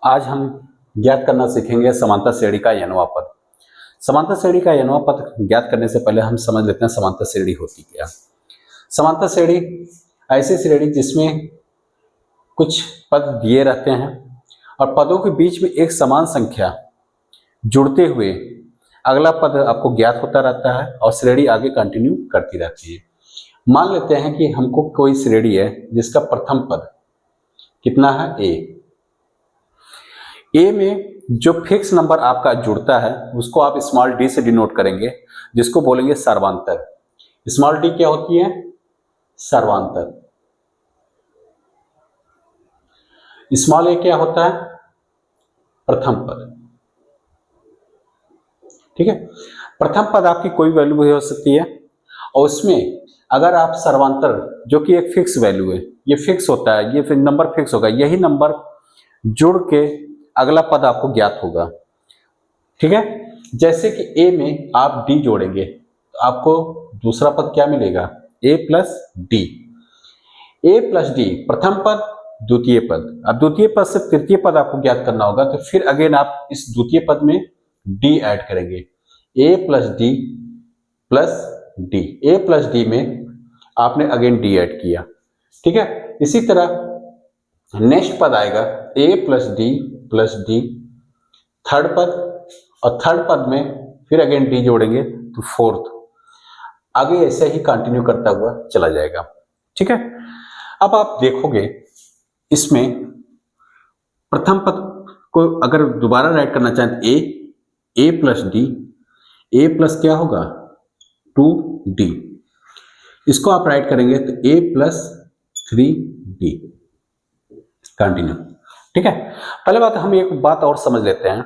आज हम ज्ञात करना सीखेंगे समांतर श्रेणी का n वां पद। समांतर श्रेणी का n वां पद ज्ञात करने से पहले हम समझ लेते हैं समांतर श्रेणी होती क्या। समांतर श्रेणी ऐसी श्रेणी जिसमें कुछ पद दिए रहते हैं और पदों के बीच में एक समान संख्या जुड़ते हुए अगला पद आपको ज्ञात होता रहता है और श्रेणी आगे कंटिन्यू करती रहती है। मान लेते हैं कि हमको कोई श्रेणी है जिसका प्रथम पद कितना है ए में जो फिक्स नंबर आपका जुड़ता है उसको आप स्मॉल डी से डिनोट करेंगे, जिसको बोलेंगे सर्वांतर। स्मॉल डी क्या होती है? सर्वांतर। स्मॉल ए क्या होता है? प्रथम पद। ठीक है, प्रथम पद आपकी कोई वैल्यू भी हो सकती है और उसमें अगर आप सर्वांतर जो कि एक फिक्स वैल्यू है, ये फिक्स होता है, ये फिर नंबर फिक्स होगा, यही नंबर जुड़ के अगला पद आपको ज्ञात होगा। ठीक है, जैसे कि ए में आप डी जोड़ेंगे तो आपको दूसरा पद क्या मिलेगा? ए प्लस डी। ए प्लस डी प्रथम पद, द्वितीय पद। अब द्वितीय पद से तृतीय पद आपको ज्ञात करना होगा तो फिर अगेन आप इस द्वितीय पद में डी ऐड करेंगे। ए प्लस डी प्लस डी। ए प्लस डी में आपने अगेन डी ऐड किया। ठीक है, इसी तरह नेक्स्ट पद आएगा ए प्लस डी थर्ड पद, और थर्ड पद में फिर अगेन डी जोड़ेंगे तो फोर्थ। आगे ऐसे ही कंटिन्यू करता हुआ चला जाएगा। ठीक है, अब आप देखोगे इसमें प्रथम पद को अगर दोबारा राइट करना चाहें तो ए प्लस डी, ए प्लस क्या होगा? 2d। इसको आप राइट करेंगे तो a प्लस 3d। कंटिन्यू। ठीक है, पहले बात हम एक बात और समझ लेते हैं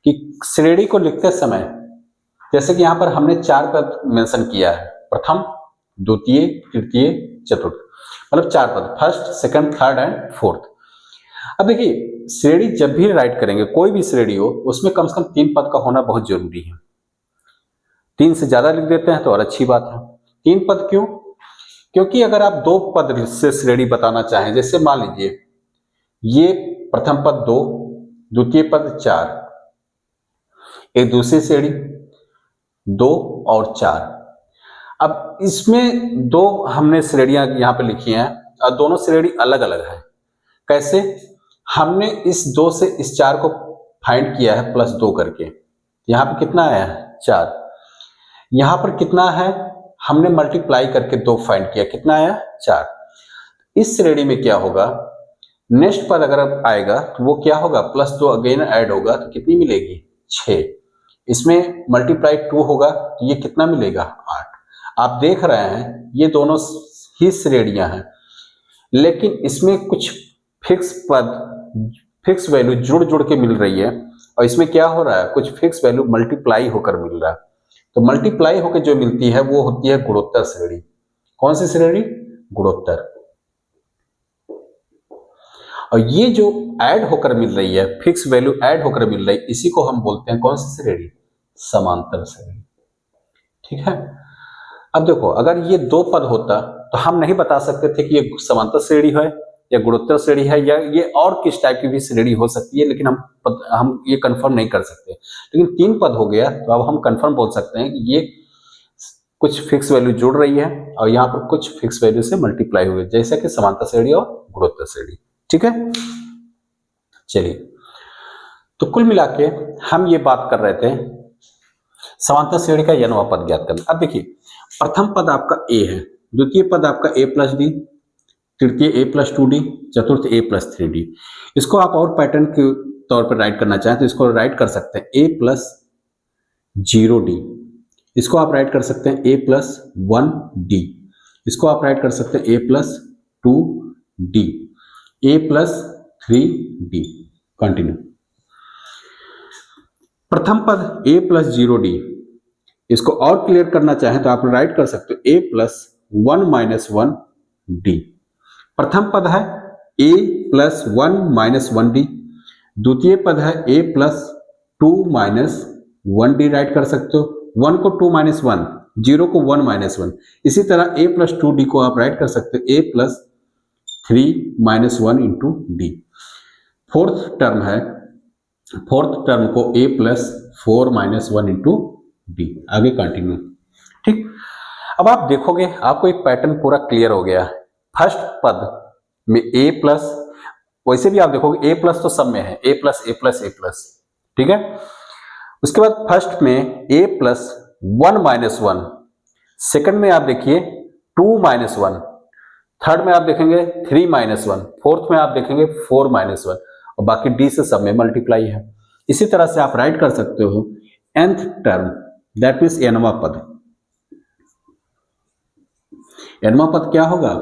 कि श्रेणी को लिखते समय जैसे कि यहां पर हमने 4 पद मेंशन किया है, प्रथम, द्वितीय, तृतीय, चतुर्थ, मतलब 4 पद, first, second, third and fourth. अब देखिए श्रेणी जब भी राइट करेंगे, कोई भी श्रेणी हो, उसमें कम से कम 3 पद का होना बहुत जरूरी है। 3 से ज्यादा लिख देते हैं तो और अच्छी बात है। 3 पद क्यों? क्योंकि अगर आप 2 पद से श्रेणी बताना चाहें, जैसे मान लीजिए ये प्रथम पद 2, द्वितीय पद 4, एक दूसरी श्रेणी 2 और 4। अब इसमें 2 हमने श्रेणियां यहां पे लिखी हैं और दोनों श्रेणी अलग अलग है। कैसे? हमने इस 2 से इस 4 को फाइंड किया है प्लस 2 करके। यहां पे कितना आया है? 4। यहां पर कितना है? हमने मल्टीप्लाई करके 2 फाइंड किया, कितना आया? 4। इस श्रेणी में क्या होगा? नेक्स्ट पद अगर आएगा तो वो क्या होगा? प्लस 2 अगेन ऐड होगा तो कितनी मिलेगी? 6। इसमें मल्टीप्लाई 2 होगा तो ये कितना मिलेगा? 8। आप देख रहे हैं ये दोनों ही श्रेणियां हैं, लेकिन इसमें कुछ फिक्स पद, फिक्स वैल्यू जुड़ के मिल रही है और इसमें क्या हो रहा है? कुछ फिक्स वैल्यू मल्टीप्लाई होकर मिल रहा है। तो मल्टीप्लाई होकर जो मिलती है वो होती है गुणोत्तर श्रेणी। कौन सी श्रेणी? गुणोत्तर। और ये जो ऐड होकर मिल रही है, फिक्स वैल्यू ऐड होकर मिल रही है, इसी को हम बोलते हैं कौन सी श्रेणी? समांतर श्रेणी। ठीक है, अब देखो अगर ये 2 पद होता तो हम नहीं बता सकते थे कि ये समांतर श्रेणी है या गुणोत्तर श्रेणी है या ये और किस टाइप की भी श्रेणी हो सकती है, लेकिन हम ये कंफर्म नहीं कर सकते। लेकिन 3 पद हो गया तो अब हम कंफर्म बोल सकते हैं कि ये कुछ फिक्स वैल्यू जुड़ रही है और यहाँ पर कुछ फिक्स वैल्यू से मल्टीप्लाई हुए, जैसे कि समांतर श्रेणी और गुणोत्तर श्रेणी। ठीक है, चलिए तो कुल मिला के हम ये बात कर रहे थे समांतर श्रेणी का n वां पद ज्ञात करना। अब देखिए प्रथम पद आपका a है, द्वितीय पद आपका a प्लस डी, तृतीय a प्लस 2d, चतुर्थ a प्लस 3d। इसको आप और पैटर्न के तौर पर राइट करना चाहें तो इसको राइट कर सकते हैं a प्लस 0d। इसको आप राइट कर सकते हैं a प्लस 1d। इसको आप राइट कर सकते हैं a plus 2d, a plus 3d। Continue. प्रथम पद a प्लस 0d, इसको और क्लियर करना चाहें तो आप राइट कर सकते हो a प्लस 1 माइनस 1d। प्रथम पद है a प्लस 1 माइनस 1d, द्वितीय पद है a plus 2 minus 1d। Right कर सकते हो 1 को 2 माइनस 1, 0 को 1 माइनस 1। इसी तरह a प्लस 2d को आप राइट कर सकते हो a plus 3 minus 1 into D. Fourth term है, फोर्थ टर्म को a plus 4 minus 1 into D. आगे कंटिन्यू। ठीक, अब आप देखोगे आपको एक पैटर्न पूरा क्लियर हो गया। फर्स्ट पद में a प्लस, वैसे भी आप देखोगे a प्लस तो सब में है, a plus a plus a plus, ठीक है। उसके बाद फर्स्ट में a प्लस 1 माइनस 1, सेकंड में आप देखिए 2 माइनस 1, थर्ड में आप देखेंगे 3 माइनस 1, फोर्थ में आप देखेंगे 4 माइनस 1, और बाकी डी से सब में मल्टीप्लाई है। इसी तरह से आप राइट कर सकते हो nth टर्म, दैट मीन्स nवां पद। nवां पद क्या होगा,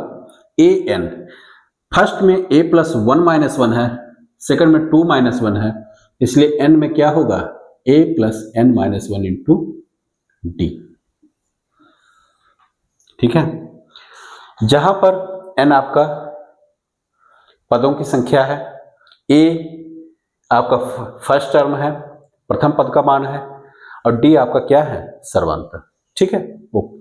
an। फर्स्ट में a प्लस 1 माइनस 1 है, सेकंड में 2 माइनस 1 है, इसलिए n में क्या होगा, a plus n minus 1 into D. ठीक है, जहां पर n आपका पदों की संख्या है, a आपका फर्स्ट टर्म है, प्रथम पद का मान है, और d आपका क्या है, सर्वांतर। ठीक है, ओके।